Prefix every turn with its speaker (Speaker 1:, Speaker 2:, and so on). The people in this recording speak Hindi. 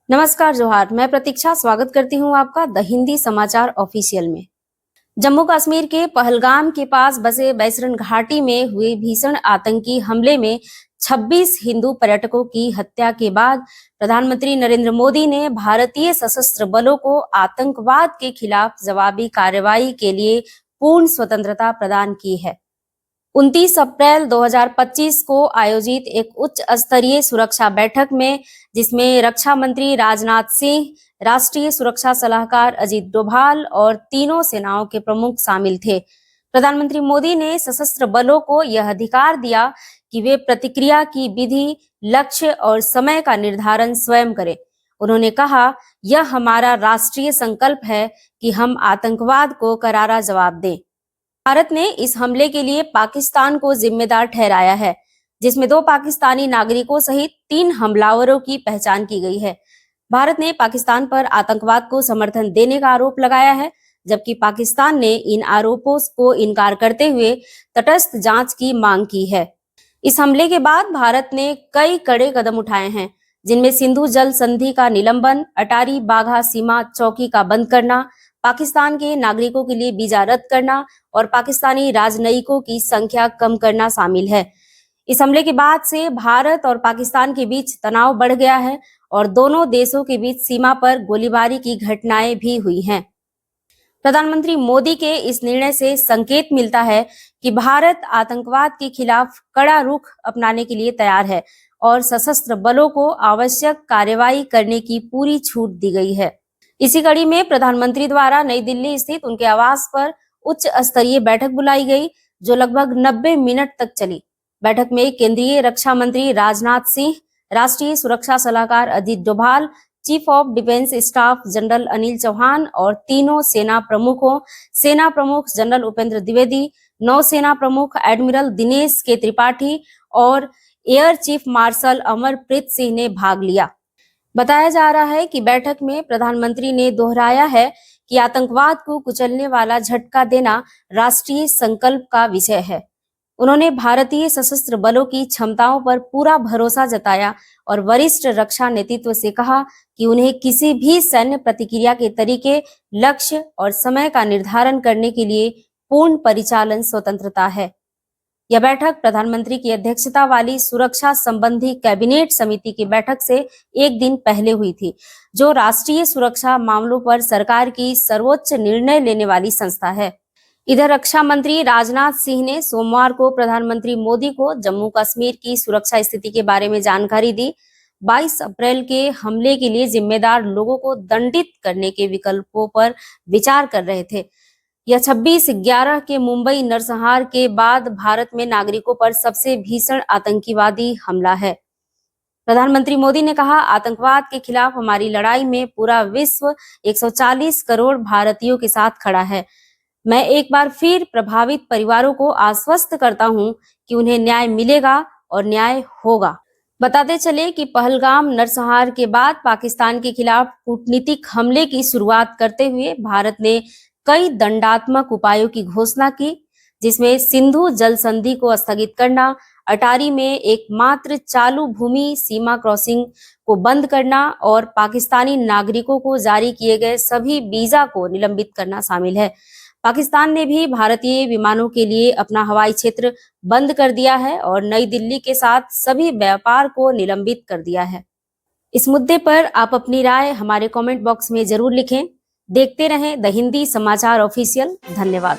Speaker 1: नमस्कार जोहार, मैं प्रतीक्षा स्वागत करती हूं आपका द हिंदी समाचार ऑफिशियल में। जम्मू कश्मीर के पहलगाम के पास बसे बैसरन घाटी में हुए भीषण आतंकी हमले में 26 हिंदू पर्यटकों की हत्या के बाद प्रधानमंत्री नरेंद्र मोदी ने भारतीय सशस्त्र बलों को आतंकवाद के खिलाफ जवाबी कार्रवाई के लिए पूर्ण स्वतंत्रता प्रदान की है। 29 अप्रैल 2025 को आयोजित एक उच्च स्तरीय सुरक्षा बैठक में, जिसमें रक्षा मंत्री राजनाथ सिंह, राष्ट्रीय सुरक्षा सलाहकार अजीत डोभाल और तीनों सेनाओं के प्रमुख शामिल थे, प्रधानमंत्री मोदी ने सशस्त्र बलों को यह अधिकार दिया कि वे प्रतिक्रिया की विधि, लक्ष्य और समय का निर्धारण स्वयं करें। उन्होंने कहा, यह हमारा राष्ट्रीय संकल्प है कि हम आतंकवाद को करारा जवाब दें। भारत ने इस हमले के लिए पाकिस्तान को जिम्मेदार ठहराया है, जिसमें 2 पाकिस्तानी नागरिकों सहित 3 हमलावरों की पहचान की गई है। भारत ने पाकिस्तान पर आतंकवाद को समर्थन देने का आरोप लगाया है, जबकि पाकिस्तान ने इन आरोपों को इनकार करते हुए तटस्थ जांच की मांग की है। इस हमले के बाद भारत ने कई कड़े कदम उठाए हैं, जिनमें सिंधु जल संधि का निलंबन, अटारी बाघा सीमा चौकी का बंद करना, पाकिस्तान के नागरिकों के लिए वीजा रद्द करना और पाकिस्तानी राजनयिकों की संख्या कम करना शामिल है। इस हमले के बाद से भारत और पाकिस्तान के बीच तनाव बढ़ गया है और दोनों देशों के बीच सीमा पर गोलीबारी की घटनाएं भी हुई हैं। प्रधानमंत्री मोदी के इस निर्णय से संकेत मिलता है कि भारत आतंकवाद के खिलाफ कड़ा रुख अपनाने के लिए तैयार है और सशस्त्र बलों को आवश्यक कार्रवाई करने की पूरी छूट दी गई है। इसी कड़ी में प्रधानमंत्री द्वारा नई दिल्ली स्थित उनके आवास पर उच्च स्तरीय बैठक बुलाई गई, जो लगभग 90 मिनट तक चली। बैठक में केंद्रीय रक्षा मंत्री राजनाथ सिंह, राष्ट्रीय सुरक्षा सलाहकार Ajit Doval, chief of defence staff general Anil Chauhan और तीनों सेना प्रमुखों, सेना प्रमुख जनरल उपेंद्र द्विवेदी, नौसेना प्रमुख एडमिरल दिनेश के त्रिपाठी और air chief marshal Amarpreet Singh ने भाग लिया। बताया जा रहा है कि बैठक में प्रधानमंत्री ने दोहराया है कि आतंकवाद को कुचलने वाला झटका देना राष्ट्रीय संकल्प का विषय है। उन्होंने भारतीय सशस्त्र बलों की क्षमताओं पर पूरा भरोसा जताया और वरिष्ठ रक्षा नेतृत्व से कहा कि उन्हें किसी भी सैन्य प्रतिक्रिया के तरीके, लक्ष्य और समय का निर्धारण करने के लिए पूर्ण परिचालन स्वतंत्रता है। यह बैठक प्रधानमंत्री की अध्यक्षता वाली सुरक्षा संबंधी कैबिनेट समिति की बैठक से एक दिन पहले हुई थी, जो राष्ट्रीय सुरक्षा मामलों पर सरकार की सर्वोच्च निर्णय लेने वाली संस्था है। इधर रक्षा मंत्री राजनाथ सिंह ने सोमवार को प्रधानमंत्री मोदी को जम्मू कश्मीर की सुरक्षा स्थिति के बारे में जानकारी दी। 22 अप्रैल के हमले के लिए जिम्मेदार लोगों को दंडित करने के विकल्पों पर विचार कर रहे थे। यह 26/11 के मुंबई नरसंहार के बाद भारत में नागरिकों पर सबसे भीषण आतंकवादी हमला है। प्रधानमंत्री मोदी ने कहा, आतंकवाद के खिलाफ हमारी लड़ाई में पूरा विश्व 140 करोड़ भारतीयों के साथ खड़ा है। मैं एक बार फिर प्रभावित परिवारों को आश्वस्त करता हूं कि उन्हें न्याय मिलेगा और न्याय होगा। बताते चले कि पहलगाम नरसंहार के बाद पाकिस्तान के खिलाफ कूटनीतिक हमले की शुरुआत करते हुए भारत ने कई दंडात्मक उपायों की घोषणा की, जिसमें सिंधु जल संधि को स्थगित करना, अटारी में एकमात्र चालू भूमि सीमा क्रॉसिंग को बंद करना और पाकिस्तानी नागरिकों को जारी किए गए सभी वीजा को निलंबित करना शामिल है। पाकिस्तान ने भी भारतीय विमानों के लिए अपना हवाई क्षेत्र बंद कर दिया है और नई दिल्ली के साथ सभी व्यापार को निलंबित कर दिया है। इस मुद्दे पर आप अपनी राय हमारे कमेंट बॉक्स में जरूर लिखें। देखते रहें द हिंदी समाचार ऑफिशियल। धन्यवाद।